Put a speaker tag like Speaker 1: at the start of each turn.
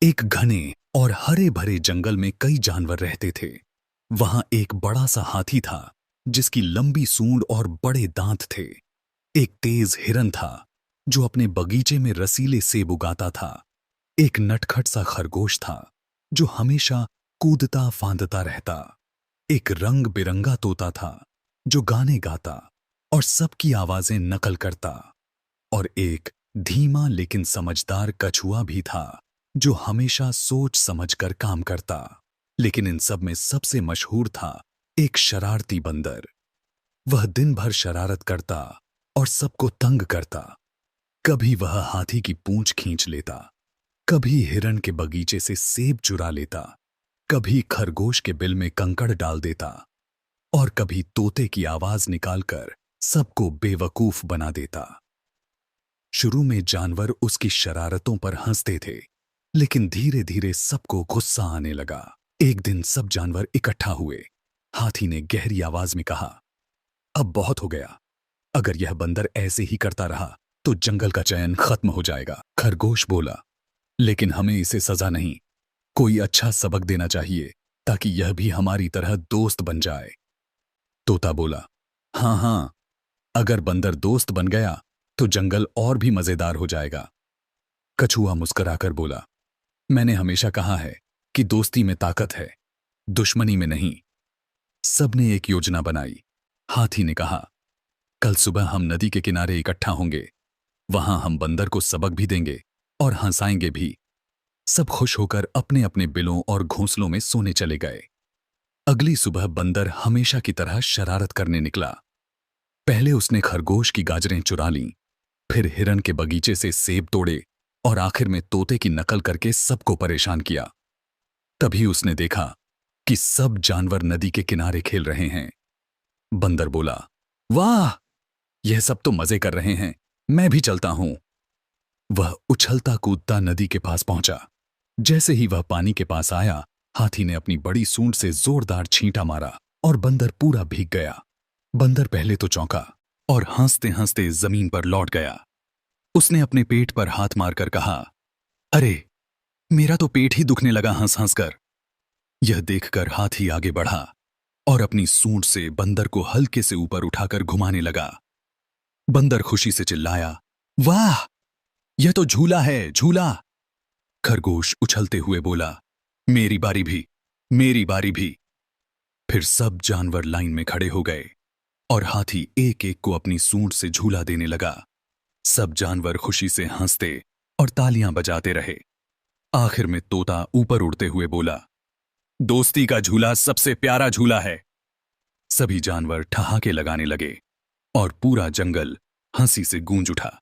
Speaker 1: एक घने और हरे भरे जंगल में कई जानवर रहते थे। वहां एक बड़ा सा हाथी था जिसकी लंबी सूंड और बड़े दांत थे। एक तेज हिरन था जो अपने बगीचे में रसीले सेब उगाता था। एक नटखट सा खरगोश था जो हमेशा कूदता फांदता रहता। एक रंग बिरंगा तोता था जो गाने गाता और सबकी आवाजें नकल करता। और एक धीमा लेकिन समझदार कछुआ भी था जो हमेशा सोच समझकर काम करता। लेकिन इन सब में सबसे मशहूर था एक शरारती बंदर। वह दिन भर शरारत करता और सबको तंग करता। कभी वह हाथी की पूंछ खींच लेता, कभी हिरन के बगीचे से सेब चुरा लेता, कभी खरगोश के बिल में कंकड़ डाल देता और कभी तोते की आवाज निकालकर सबको बेवकूफ बना देता। शुरू में जानवर उसकी शरारतों पर हंसते थे, लेकिन धीरे धीरे सबको गुस्सा आने लगा। एक दिन सब जानवर इकट्ठा हुए। हाथी ने गहरी आवाज में कहा, अब बहुत हो गया। अगर यह बंदर ऐसे ही करता रहा तो जंगल का चयन खत्म हो जाएगा। खरगोश बोला, लेकिन हमें इसे सजा नहीं, कोई अच्छा सबक देना चाहिए ताकि यह भी हमारी तरह दोस्त बन जाए। तोता बोला, हाँ हाँ, अगर बंदर दोस्त बन गया तो जंगल और भी मजेदार हो जाएगा। कछुआ मुस्कुराकर बोला, मैंने हमेशा कहा है कि दोस्ती में ताकत है, दुश्मनी में नहीं। सबने एक योजना बनाई। हाथी ने कहा, कल सुबह हम नदी के किनारे इकट्ठा होंगे। वहां हम बंदर को सबक भी देंगे और हंसाएंगे भी। सब खुश होकर अपने अपने बिलों और घोंसलों में सोने चले गए। अगली सुबह बंदर हमेशा की तरह शरारत करने निकला। पहले उसने खरगोश की गाजरें चुरा लीं, फिर हिरन के बगीचे से सेब तोड़े और आखिर में तोते की नकल करके सबको परेशान किया। तभी उसने देखा कि सब जानवर नदी के किनारे खेल रहे हैं। बंदर बोला, वाह, यह सब तो मजे कर रहे हैं, मैं भी चलता हूं। वह उछलता कूदता नदी के पास पहुंचा। जैसे ही वह पानी के पास आया, हाथी ने अपनी बड़ी सूंड से जोरदार छींटा मारा और बंदर पूरा भीग गया। बंदर पहले तो चौंका और हंसते हंसते जमीन पर लौट गया। उसने अपने पेट पर हाथ मारकर कहा, अरे, मेरा तो पेट ही दुखने लगा हंस हंस कर। यह देखकर हाथी आगे बढ़ा और अपनी सूंड से बंदर को हल्के से ऊपर उठाकर घुमाने लगा। बंदर खुशी से चिल्लाया, वाह, यह तो झूला है, झूला। खरगोश उछलते हुए बोला, मेरी बारी भी, मेरी बारी भी। फिर सब जानवर लाइन में खड़े हो गए और हाथी एक एक को अपनी सूंड से झूला देने लगा। सब जानवर खुशी से हंसते और तालियां बजाते रहे। आखिर में तोता ऊपर उड़ते हुए बोला, दोस्ती का झूला सबसे प्यारा झूला है। सभी जानवर ठहाके लगाने लगे और पूरा जंगल हंसी से गूंज उठा।